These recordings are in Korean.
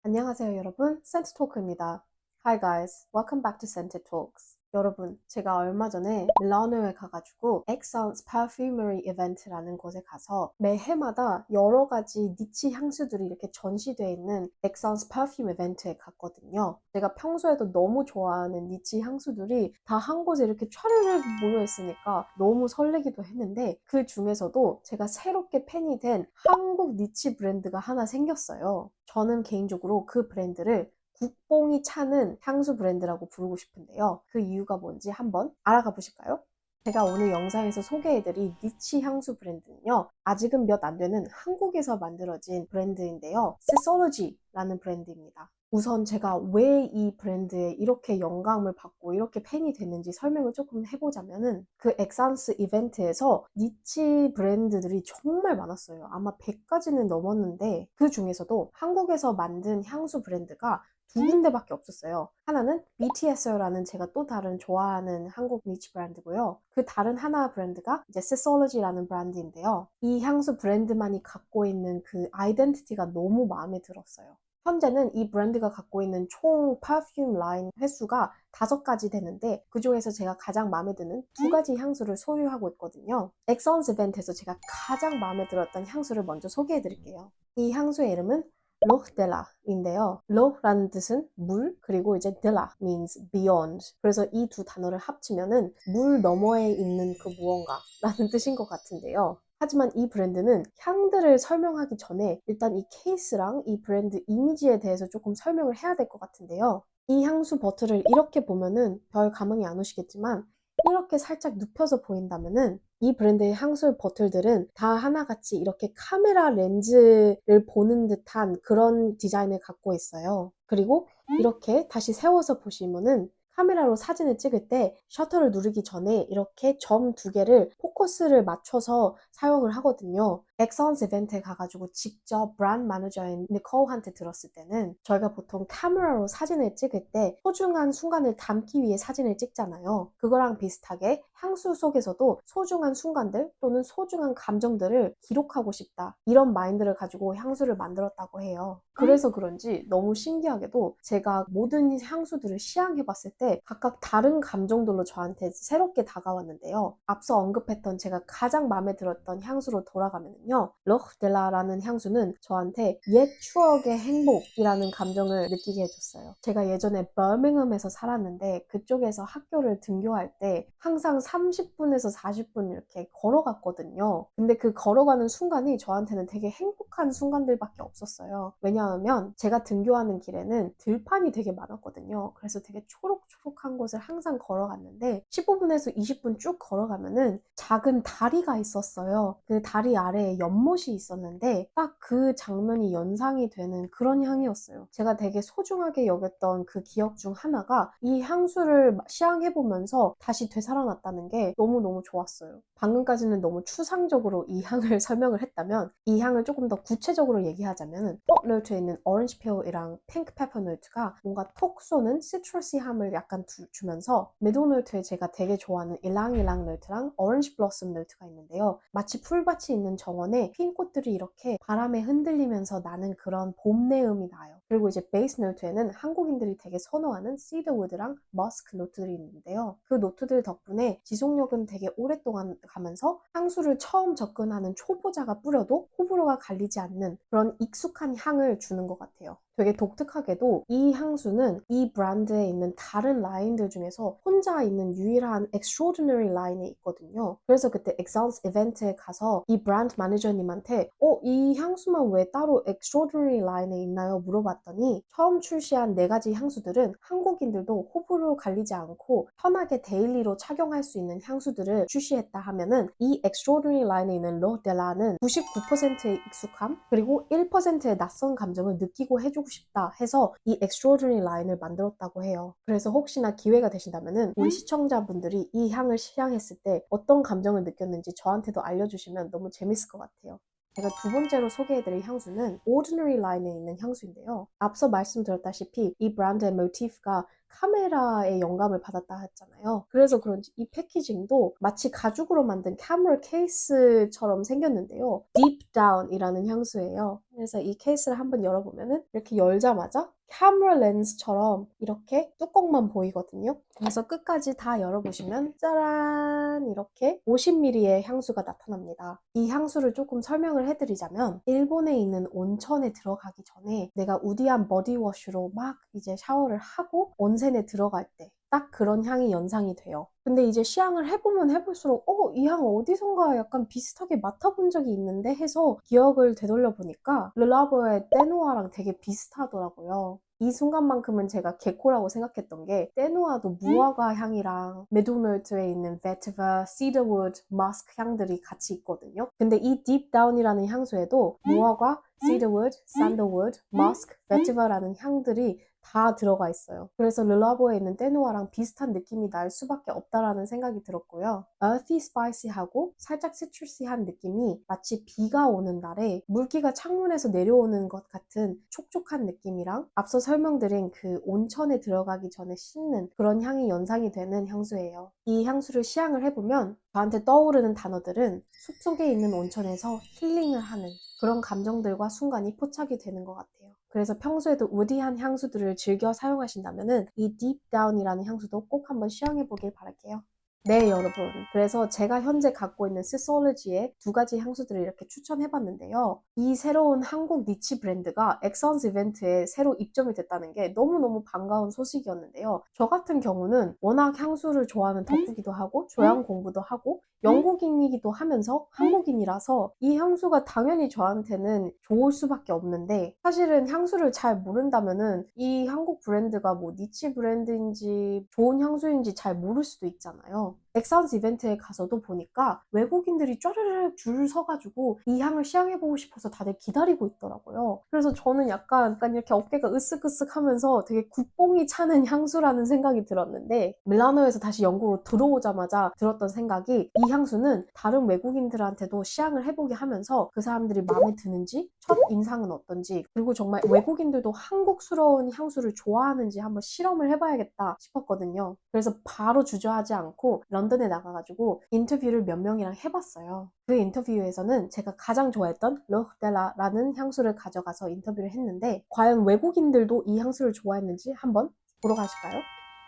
안녕하세요, 여러분. 센트 토크입니다. Hi guys, welcome back to Scented Talks. 여러분, 제가 얼마 전에 밀라노에 가가지고 Exxon's Perfumery Event라는 곳에 가서 매해마다 여러 가지 니치 향수들이 이렇게 전시되어 있는 Exxon's Perfume Event에 갔거든요. 제가 평소에도 너무 좋아하는 니치 향수들이 다 한 곳에 이렇게 촤르르 모여 있으니까 너무 설레기도 했는데 그 중에서도 제가 새롭게 팬이 된 한국 니치 브랜드가 하나 생겼어요. 저는 개인적으로 그 브랜드를 국뽕이 차는 향수 브랜드라고 부르고 싶은데요. 그 이유가 뭔지 한번 알아가 보실까요? 제가 오늘 영상에서 소개해드릴 니치 향수 브랜드는요. 아직은 몇 안 되는 한국에서 만들어진 브랜드인데요. Sisology라는 브랜드입니다. 우선 제가 왜 이 브랜드에 이렇게 영감을 받고 이렇게 팬이 됐는지 설명을 조금 해보자면은 그 엑산스 이벤트에서 니치 브랜드들이 정말 많았어요. 아마 100가지는 넘었는데 그 중에서도 한국에서 만든 향수 브랜드가 두 군데밖에 없었어요. 하나는 BTS라는 제가 또 다른 좋아하는 한국 니치 브랜드고요. 그 다른 하나 브랜드가 이제 Sisology라는 브랜드인데요. 이 향수 브랜드만이 갖고 있는 그 아이덴티티가 너무 마음에 들었어요. 현재는 이 브랜드가 갖고 있는 총 퍼퓸 라인 횟수가 5가지 되는데 그중에서 제가 가장 마음에 드는 2가지 향수를 소유하고 있거든요. 엑선스 이벤트에서 제가 가장 마음에 들었던 향수를 먼저 소개해 드릴게요. 이 향수의 이름은 로흐델라인데요. 로라는 뜻은 물, 그리고 이제 델라 means beyond. 그래서 이 두 단어를 합치면은 물 너머에 있는 그 무언가라는 뜻인 것 같은데요. 하지만 이 브랜드는 향들을 설명하기 전에 일단 이 케이스랑 이 브랜드 이미지에 대해서 조금 설명을 해야 될 것 같은데요. 이 향수 버틀을 이렇게 보면은 별 감흥이 안 오시겠지만 이렇게 살짝 눕혀서 보인다면은 이 브랜드의 향수 버틀들은 다 하나같이 이렇게 카메라 렌즈를 보는 듯한 그런 디자인을 갖고 있어요. 그리고 이렇게 다시 세워서 보시면은 카메라로 사진을 찍을 때 셔터를 누르기 전에 이렇게 점 2개를 포커스를 맞춰서 사용을 하거든요. 엑선스 이벤트에 가가지고 직접 브랜드 매니저인 니콜한테 들었을 때는 저희가 보통 카메라로 사진을 찍을 때 소중한 순간을 담기 위해 사진을 찍잖아요. 그거랑 비슷하게 향수 속에서도 소중한 순간들 또는 소중한 감정들을 기록하고 싶다. 이런 마인드를 가지고 향수를 만들었다고 해요. 그래서 그런지 너무 신기하게도 제가 모든 향수들을 시향해봤을 때 각각 다른 감정들로 저한테 새롭게 다가왔는데요. 앞서 언급했던 제가 가장 마음에 들었던 향수로 돌아가면요. 로흐델라라는 향수는 저한테 옛 추억의 행복이라는 감정을 느끼게 해줬어요. 제가 예전에 버밍엄에서 살았는데 그쪽에서 학교를 등교할 때 항상 30분에서 40분 이렇게 걸어갔거든요. 근데 그 걸어가는 순간이 저한테는 되게 행복한 순간들밖에 없었어요. 왜냐하면 제가 등교하는 길에는 들판이 되게 많았거든요. 그래서 되게 초록초록한 곳을 항상 걸어갔는데 15분에서 20분 쭉 걸어가면은 작은 다리가 있었어요. 그 다리 아래에 연못이 있었는데 딱 그 장면이 연상이 되는 그런 향이었어요. 제가 되게 소중하게 여겼던 그 기억 중 하나가 이 향수를 시향해보면서 다시 되살아났다는 게 너무너무 좋았어요. 방금까지는 너무 추상적으로 이 향을 설명을 했다면 이 향을 조금 더 구체적으로 얘기하자면 톡 노트에 있는 오렌지 페어이랑 핑크 페퍼 노트가 뭔가 톡 쏘는 시트러시함을 약간 주면서 미도 노트에 제가 되게 좋아하는 일랑일랑 노트랑 오렌지 블러썸 노트가 있는데요. 마치 풀밭이 있는 정원에 핀 꽃들이 이렇게 바람에 흔들리면서 나는 그런 봄 내음이 나요. 그리고 이제 베이스 노트에는 한국인들이 되게 선호하는 시더우드랑 머스크 노트들이 있는데요. 그 노트들 덕분에 지속력은 되게 오랫동안 가면서 향수를 처음 접근하는 초보자가 뿌려도 호불호가 갈리지 않는 그런 익숙한 향을 주는 것 같아요. 되게 독특하게도 이 향수는 이 브랜드에 있는 다른 라인들 중에서 혼자 있는 유일한 extraordinary 라인에 있거든요. 그래서 그때 엑선스 이벤트에 가서 이 브랜드 매니저님한테 이 향수만 왜 따로 extraordinary 라인에 있나요? 물어봤더니 처음 출시한 4가지 향수들은 한국인들도 호불호 갈리지 않고 편하게 데일리로 착용할 수 있는 향수들을 출시했다 하면은 이 extraordinary 라인에 있는 로델라는 99%의 익숙함 그리고 1%의 낯선 감정을 느끼고 해주고 싶다 해서 이 extraordinary 라인을 만들었다고 해요. 그래서 혹시나 기회가 되신다면은 우리 시청자분들이 이 향을 시향했을 때 어떤 감정을 느꼈는지 저한테도 알려주시면 너무 재밌을 것 같아요. 제가 두 번째로 소개해드릴 향수는 Ordinary 라인에 있는 향수인데요. 앞서 말씀드렸다시피 이 브랜드의 모티프가 카메라에 영감을 받았다 했잖아요. 그래서 그런지 이 패키징도 마치 가죽으로 만든 카메라 케이스처럼 생겼는데요. Deep Down이라는 향수예요. 그래서 이 케이스를 한번 열어보면은 이렇게 열자마자 카메라 렌즈처럼 이렇게 뚜껑만 보이거든요. 그래서 끝까지 다 열어보시면 짜란 이렇게 50ml의 향수가 나타납니다. 이 향수를 조금 설명을 해드리자면 일본에 있는 온천에 들어가기 전에 내가 우디한 버디워시로 막 이제 샤워를 하고 온泉에 들어갈 때 딱 그런 향이 연상이 돼요. 근데 이제 시향을 해보면 해볼수록 이 향 어디선가 약간 비슷하게 맡아본 적이 있는데 해서 기억을 되돌려 보니까 르라보의 떼누아랑 되게 비슷하더라고요. 이 순간만큼은 제가 개코라고 생각했던 게 떼누아도 무화과 향이랑 맥도날드에 있는 베티버, 시더우드, 머스크 향들이 같이 있거든요. 근데 이 딥다운이라는 향수에도 무화과, 시더우드, 샌들우드, 머스크, 베티버라는 향들이 다 들어가 있어요. 그래서 르라보에 있는 떼누아랑 비슷한 느낌이 날 수밖에 없다라는 생각이 들었고요. earthy spicy하고 살짝 시트러시한 느낌이 마치 비가 오는 날에 물기가 창문에서 내려오는 것 같은 촉촉한 느낌이랑 앞서 설명드린 그 온천에 들어가기 전에 씻는 그런 향이 연상이 되는 향수예요. 이 향수를 시향을 해보면 저한테 떠오르는 단어들은 숲속에 있는 온천에서 힐링을 하는 그런 감정들과 순간이 포착이 되는 것 같아요. 그래서 평소에도 우디한 향수들을 즐겨 사용하신다면 이 딥 다운이라는 향수도 꼭 한번 시향해 보길 바랄게요. 네, 여러분. 그래서 제가 현재 갖고 있는 시솔로지의 두 가지 향수들을 이렇게 추천해봤는데요. 이 새로운 한국 니치 브랜드가 엑선스 이벤트에 새로 입점이 됐다는 게 너무너무 반가운 소식이었는데요. 저 같은 경우는 워낙 향수를 좋아하는 덕후기도 하고 조향 공부도 하고 영국인이기도 하면서 한국인이라서 이 향수가 당연히 저한테는 좋을 수밖에 없는데 사실은 향수를 잘 모른다면은 이 한국 브랜드가 뭐 니치 브랜드인지 좋은 향수인지 잘 모를 수도 있잖아요. 엑선스 이벤트에 가서도 보니까 외국인들이 쫘르르 줄 서가지고 이 향을 시향해보고 싶어서 다들 기다리고 있더라고요. 그래서 저는 약간 이렇게 어깨가 으쓱으쓱 하면서 되게 국뽕이 차는 향수라는 생각이 들었는데 밀라노에서 다시 영국으로 들어오자마자 들었던 생각이 이 향수는 다른 외국인들한테도 시향을 해보게 하면서 그 사람들이 마음에 드는지 첫 인상은 어떤지 그리고 정말 외국인들도 한국스러운 향수를 좋아하는지 한번 실험을 해봐야겠다 싶었거든요. 그래서 바로 주저하지 않고 런던에 나가가지고 인터뷰를 몇 명이랑 해봤어요. 그 인터뷰에서는 제가 가장 좋아했던 르흐델라라는 향수를 가져가서 인터뷰를 했는데 과연 외국인들도 이 향수를 좋아했는지 한번 보러 가실까요?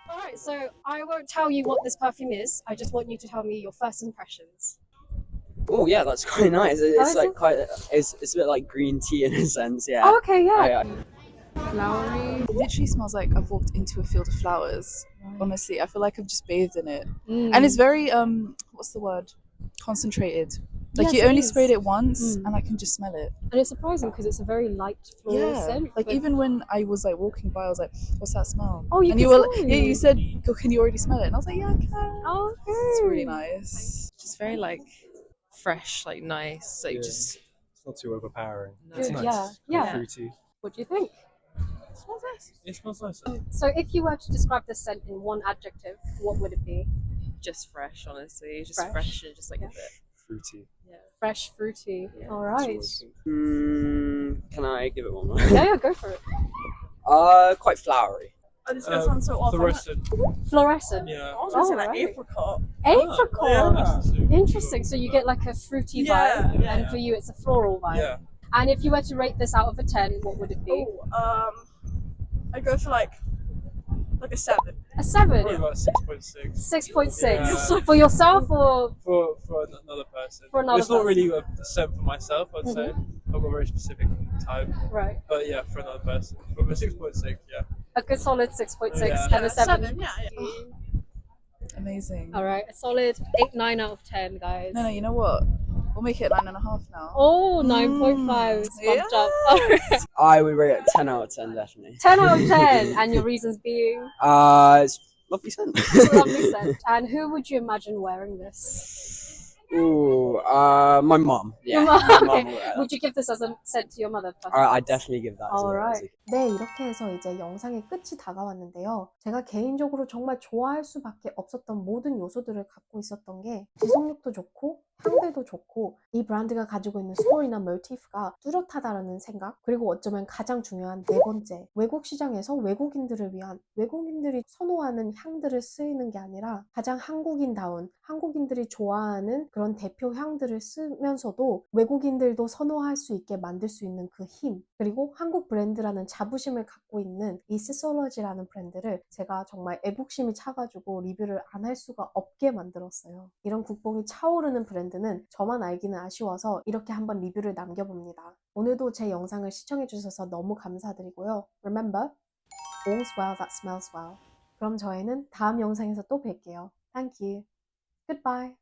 Alright, so I won't tell you what this perfume is. I just want you to tell me your first impressions. Oh yeah, that's quite nice. It's is like it? quite. It's a bit like green tea in a sense. Yeah. Oh, okay, yeah. Flowery. It literally smells like I've walked into a field of flowers. Honestly, I feel like I've just bathed in it. And it's very what's the word? Concentrated. Like Yes, you it only is. sprayed it once Mm. and I can just smell it. And it's surprising because it's a very light floral scent. Like but- even when I was like walking by, I was like, "What's that smell?" Oh, you and can you were smell yeah, it. you said, "Can you already smell it?" And I was like, "Yeah, I can." Oh, okay. It's really nice. Just very like fresh, like nice, like Yeah. just It's not too overpowering. No. It's Good, nice. yeah, It's yeah. quite fruity. What do you think? it smells nice. It smells nice. So if you were to describe this scent in one adjective, what would it be? Just fresh, honestly, just Fresh. fresh and just like Yeah. a bit. Fruity. Yeah. Fresh, fruity. Yeah, All That's what I right. was thinking. Can I give it one more? Yeah, go for it. Quite flowery. Oh, this is gonna sound so awful. Fluorescent. Fluorescent. I Yeah. was gonna say like right. apricot. Apricot. Yeah, that's the same. Interesting. So you get like a fruity Yeah, vibe, yeah, and yeah. for you it's a floral vibe. Yeah. And if you were to rate this out of a 10, what would it be? Oh, I go for like a 7. A 7. Probably about 6.6. 6.6. Yeah. For yourself or For another person. For another It's not person. really a scent for myself, I'd say. I've got a very specific type. right? But yeah, for another person. But a 6.6, yeah. A good solid 6.6 Yeah. and a 7. Yeah. Amazing. All right, a solid 8-9 out of 10, guys. No, you know what? We'll make it 9.5 now. Oh, 9.5 is bumped up. All right. I would rate it 10 out of 10, definitely. 10 out of 10, and your reasons being It's lovely scent. it's a lovely scent. And who would you imagine wearing this? Ooh, my mum. Yeah. Your mum, my mum okay. will wear that. Would you give this as a scent to your mother? I definitely give that as a Alright. 네, 이렇게 해서 이제 영상의 끝이 다가왔는데요. 제가 개인적으로 정말 좋아할 수밖에 없었던 모든 요소들을 갖고 있었던 게 지속력도 좋고 향들도 좋고 이 브랜드가 가지고 있는 스토리나 모티프가 뚜렷하다라는 생각, 그리고 어쩌면 가장 중요한 네 번째, 외국 시장에서 외국인들을 위한, 외국인들이 선호하는 향들을 쓰이는 게 아니라 가장 한국인다운, 한국인들이 좋아하는 그런 대표 향들을 쓰면서도 외국인들도 선호할 수 있게 만들 수 있는 그 힘, 그리고 한국 브랜드라는 자부심을 갖고 있는 이 시솔로지라는 브랜드를 제가 정말 애국심이 차가지고 리뷰를 안 할 수가 없게 만들었어요. 이런 국뽕이 차오르는 브랜드는 저만 알기는 아쉬워서 이렇게 한번 리뷰를 남겨봅니다. 오늘도 제 영상을 시청해주셔서 너무 감사드리고요. Remember, all's well that smells well. 그럼 저희는 다음 영상에서 또 뵐게요. Thank you. Goodbye.